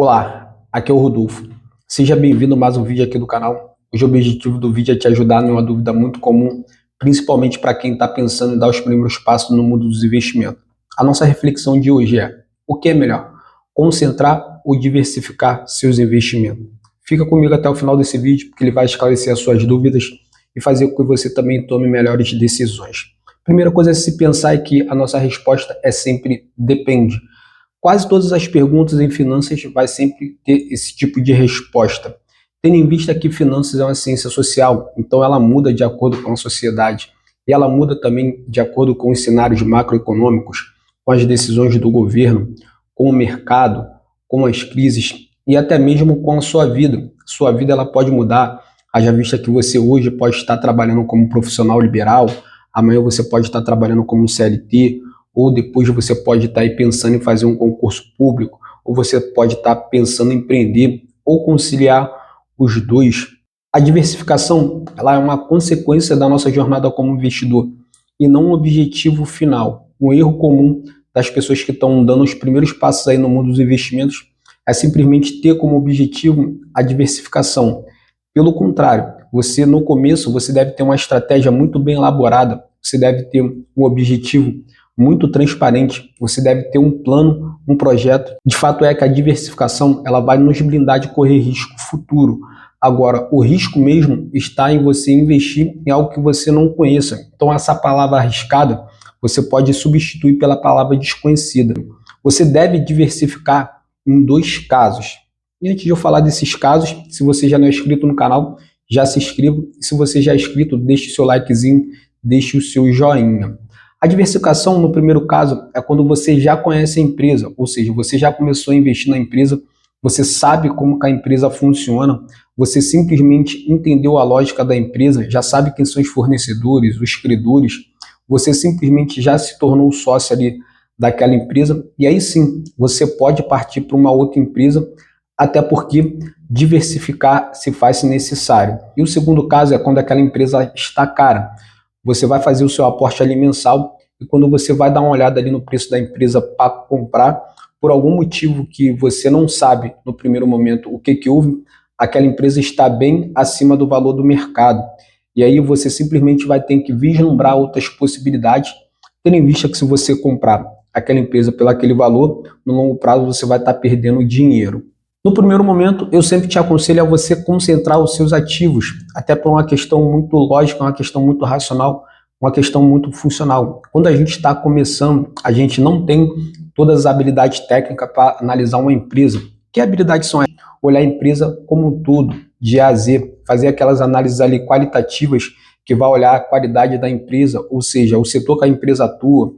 Olá, aqui é o Rodolfo. Seja bem-vindo a mais um vídeo aqui do canal. Hoje o objetivo do vídeo é te ajudar em uma dúvida muito comum, principalmente para quem está pensando em dar os primeiros passos no mundo dos investimentos. A nossa reflexão de hoje é: o que é melhor, concentrar ou diversificar seus investimentos? Fica comigo até o final desse vídeo, porque ele vai esclarecer as suas dúvidas e fazer com que você também tome melhores decisões. Primeira coisa a se pensar é que a nossa resposta é sempre depende. Quase todas as perguntas em finanças vai sempre ter esse tipo de resposta. Tendo em vista que finanças é uma ciência social, então ela muda de acordo com a sociedade e ela muda também de acordo com os cenários macroeconômicos, com as decisões do governo, com o mercado, com as crises e até mesmo com a sua vida. Sua vida ela pode mudar, haja vista que você hoje pode estar trabalhando como profissional liberal, amanhã você pode estar trabalhando como CLT, ou depois você pode estar aí pensando em fazer um concurso público, ou você pode estar pensando em empreender, ou conciliar os dois. A diversificação ela é uma consequência da nossa jornada como investidor, e não um objetivo final. Um erro comum das pessoas que estão dando os primeiros passos aí no mundo dos investimentos é simplesmente ter como objetivo a diversificação. Pelo contrário, você no começo você deve ter uma estratégia muito bem elaborada, você deve ter um objetivo muito transparente, você deve ter um plano, um projeto. De fato é que a diversificação ela vai nos blindar de correr risco futuro. Agora, o risco mesmo está em você investir em algo que você não conheça. Então, essa palavra arriscada, você pode substituir pela palavra desconhecida. Você deve diversificar em dois casos. E antes de eu falar desses casos, se você já não é inscrito no canal, já se inscreva. E se você já é inscrito, deixe o seu likezinho, deixe o seu joinha. A diversificação, no primeiro caso, é quando você já conhece a empresa, ou seja, você já começou a investir na empresa, você sabe como que a empresa funciona, você simplesmente entendeu a lógica da empresa, já sabe quem são os fornecedores, os credores, você simplesmente já se tornou sócio ali daquela empresa, e aí sim, você pode partir para uma outra empresa, até porque diversificar se faz necessário. E o segundo caso é quando aquela empresa está cara. Você vai fazer o seu aporte ali mensal e quando você vai dar uma olhada ali no preço da empresa para comprar, por algum motivo que você não sabe no primeiro momento o que houve, aquela empresa está bem acima do valor do mercado. E aí você simplesmente vai ter que vislumbrar outras possibilidades, tendo em vista que se você comprar aquela empresa pelo aquele valor, no longo prazo você vai estar perdendo dinheiro. No primeiro momento, eu sempre te aconselho a você concentrar os seus ativos, até por uma questão muito lógica, uma questão muito racional, uma questão muito funcional. Quando a gente está começando, a gente não tem todas as habilidades técnicas para analisar uma empresa. Que habilidades são essas? Olhar a empresa como um todo, de A a Z, fazer aquelas análises ali qualitativas que vai olhar a qualidade da empresa, ou seja, o setor que a empresa atua,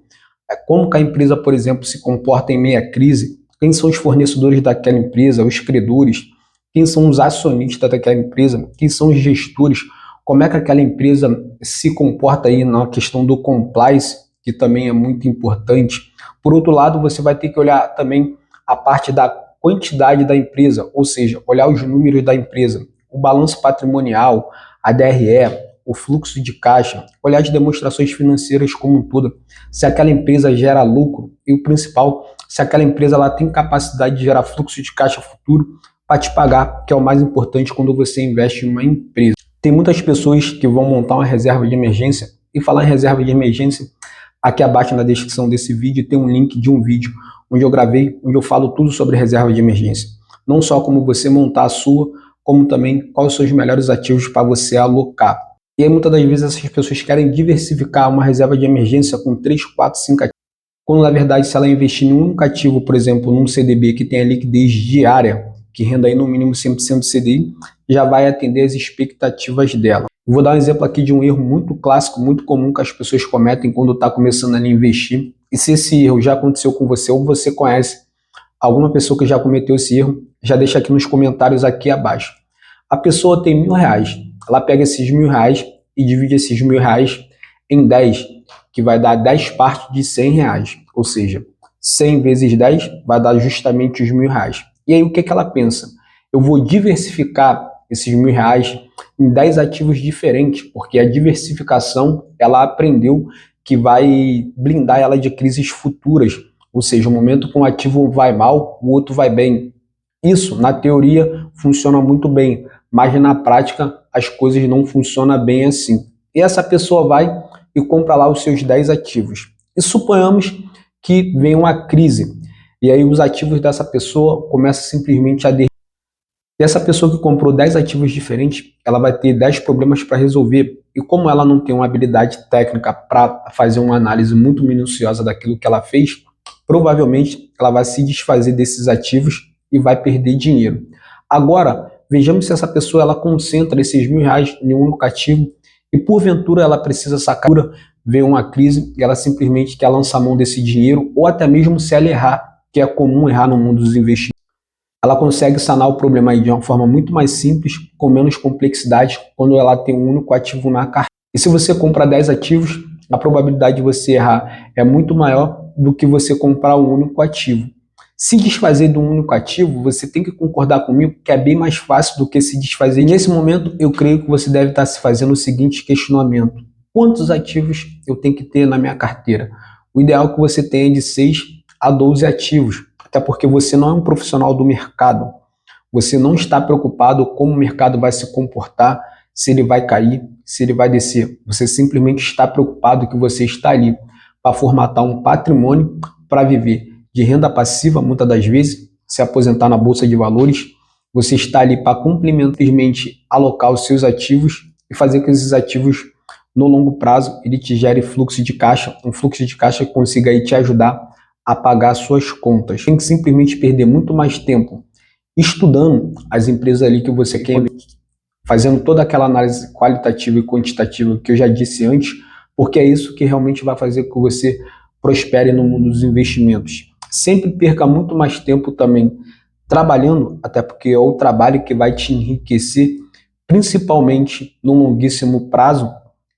como que a empresa, por exemplo, se comporta em meio à crise, quem são os fornecedores daquela empresa, os credores, quem são os acionistas daquela empresa, quem são os gestores, como é que aquela empresa se comporta aí na questão do compliance, que também é muito importante. Por outro lado, você vai ter que olhar também a parte da quantidade da empresa, ou seja, olhar os números da empresa, o balanço patrimonial, a DRE, o fluxo de caixa, olhar as demonstrações financeiras como um todo, se aquela empresa gera lucro e o principal, se aquela empresa ela tem capacidade de gerar fluxo de caixa futuro para te pagar, que é o mais importante quando você investe em uma empresa. Tem muitas pessoas que vão montar uma reserva de emergência, e falar em reserva de emergência, aqui abaixo na descrição desse vídeo tem um link de um vídeo onde eu gravei, onde eu falo tudo sobre reserva de emergência. Não só como você montar a sua, como também quais são os melhores ativos para você alocar. E aí muitas das vezes essas pessoas querem diversificar uma reserva de emergência com 3, 4, 5 ativos, quando na verdade se ela investir em um único ativo, por exemplo, num CDB que tenha liquidez diária, que renda aí no mínimo 100% do CDI, já vai atender as expectativas dela. Eu vou dar um exemplo aqui de um erro muito clássico, muito comum que as pessoas cometem quando está começando a investir. E se esse erro já aconteceu com você ou você conhece alguma pessoa que já cometeu esse erro, já deixa aqui nos comentários aqui abaixo. A pessoa tem R$1.000, ela pega esses R$1.000 e divide esses R$1.000 em 10, que vai dar 10 partes de R$100, ou seja, 100 vezes 10 vai dar justamente os R$1.000. E aí o que ela pensa? Eu vou diversificar esses R$1.000 em 10 ativos diferentes, porque a diversificação ela aprendeu que vai blindar ela de crises futuras, ou seja, o momento que um ativo vai mal, o outro vai bem. Isso, na teoria, funciona muito bem, mas na prática as coisas não funcionam bem assim. E essa pessoa vai e compra lá os seus 10 ativos. E suponhamos que vem uma crise, e aí os ativos dessa pessoa começam simplesmente a derreter. E essa pessoa que comprou 10 ativos diferentes, ela vai ter 10 problemas para resolver. E como ela não tem uma habilidade técnica para fazer uma análise muito minuciosa daquilo que ela fez, provavelmente ela vai se desfazer desses ativos e vai perder dinheiro. Agora, vejamos se essa pessoa ela concentra esses R$ 1.000 em um único ativo e porventura ela precisa sacar, vê uma crise e ela simplesmente quer lançar mão desse dinheiro, ou até mesmo se ela errar, que é comum errar no mundo dos investimentos, ela consegue sanar o problema aí de uma forma muito mais simples, com menos complexidade, quando ela tem um único ativo na carteira. E se você compra 10 ativos, a probabilidade de você errar é muito maior do que você comprar um único ativo. Se desfazer de um único ativo, você tem que concordar comigo que é bem mais fácil do que se desfazer. E nesse momento, eu creio que você deve estar se fazendo o seguinte questionamento: quantos ativos eu tenho que ter na minha carteira? O ideal é que você tenha de 6 a 12 ativos, até porque você não é um profissional do mercado. Você não está preocupado como o mercado vai se comportar, se ele vai cair, se ele vai descer. Você simplesmente está preocupado que você está ali para formatar um patrimônio para viver de renda passiva, muitas das vezes, se aposentar na bolsa de valores. Você está ali para simplesmente alocar os seus ativos e fazer com que esses ativos, no longo prazo, ele te gere fluxo de caixa, um fluxo de caixa que consiga aí te ajudar a pagar suas contas. Tem que simplesmente perder muito mais tempo estudando as empresas ali que você quer, fazendo toda aquela análise qualitativa e quantitativa que eu já disse antes, porque é isso que realmente vai fazer com que você prospere no mundo dos investimentos. Sempre perca muito mais tempo também trabalhando, até porque é o trabalho que vai te enriquecer, principalmente no longuíssimo prazo,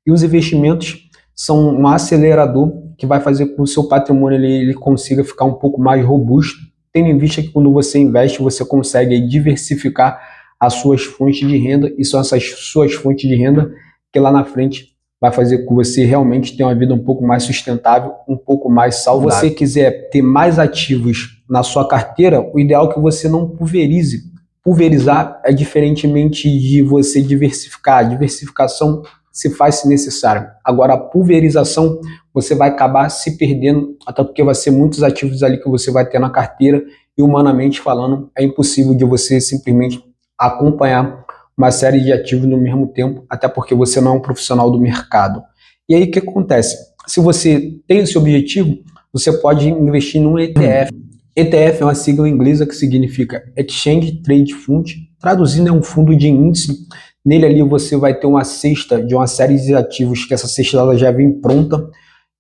e os investimentos são um acelerador que vai fazer com que o seu patrimônio ele consiga ficar um pouco mais robusto, tendo em vista que quando você investe, você consegue diversificar as suas fontes de renda, e são essas suas fontes de renda que lá na frente vai fazer com que você realmente tenha uma vida um pouco mais sustentável, um pouco mais saudável. Se você quiser ter mais ativos na sua carteira, o ideal é que você não pulverize. Pulverizar é diferentemente de você diversificar. A diversificação se faz se necessário. Agora, a pulverização, você vai acabar se perdendo, até porque vai ser muitos ativos ali que você vai ter na carteira e, humanamente falando, é impossível de você simplesmente acompanhar uma série de ativos no mesmo tempo, até porque você não é um profissional do mercado. E aí o que acontece? Se você tem esse objetivo, você pode investir num ETF. ETF é uma sigla inglesa que significa Exchange Trade Fund, traduzindo é um fundo de índice. Nele ali você vai ter uma cesta de uma série de ativos, que essa cesta ela já vem pronta.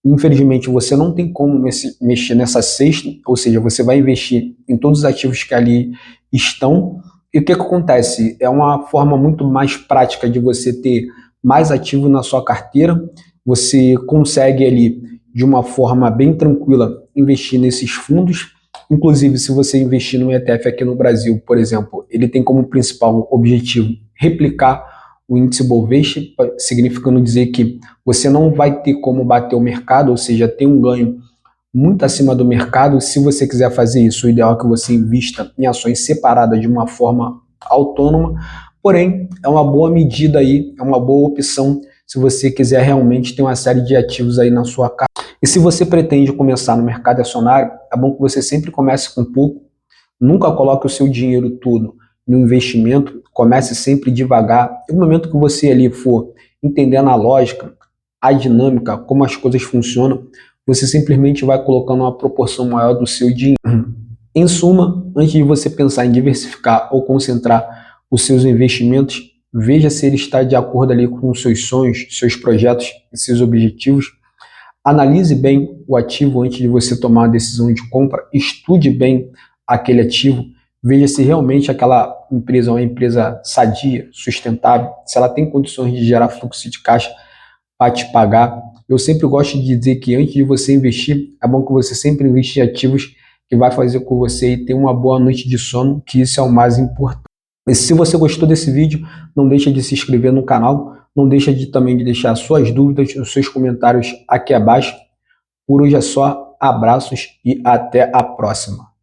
Infelizmente você não tem como mexer nessa cesta, ou seja, você vai investir em todos os ativos que ali estão. E o que acontece? É uma forma muito mais prática de você ter mais ativo na sua carteira. Você consegue ali, de uma forma bem tranquila, investir nesses fundos. Inclusive, se você investir no ETF aqui no Brasil, por exemplo, ele tem como principal objetivo replicar o índice Bovespa, significando dizer que você não vai ter como bater o mercado, ou seja, ter um ganho muito acima do mercado. Se você quiser fazer isso, o ideal é que você invista em ações separadas de uma forma autônoma, porém, é uma boa medida aí, é uma boa opção se você quiser realmente ter uma série de ativos aí na sua casa. E se você pretende começar no mercado acionário, é bom que você sempre comece com pouco, nunca coloque o seu dinheiro todo no investimento, comece sempre devagar. E no momento que você ali for entendendo a lógica, a dinâmica, como as coisas funcionam, você simplesmente vai colocando uma proporção maior do seu dinheiro. Em suma, antes de você pensar em diversificar ou concentrar os seus investimentos, veja se ele está de acordo ali com os seus sonhos, seus projetos e seus objetivos. Analise bem o ativo antes de você tomar a decisão de compra, estude bem aquele ativo, veja se realmente aquela empresa é uma empresa sadia, sustentável, se ela tem condições de gerar fluxo de caixa para te pagar. Eu sempre gosto de dizer que antes de você investir, é bom que você sempre invista em ativos que vai fazer com você ter uma boa noite de sono, que isso é o mais importante. E se você gostou desse vídeo, não deixa de se inscrever no canal, não deixa também de deixar suas dúvidas, os seus comentários aqui abaixo. Por hoje é só, abraços e até a próxima.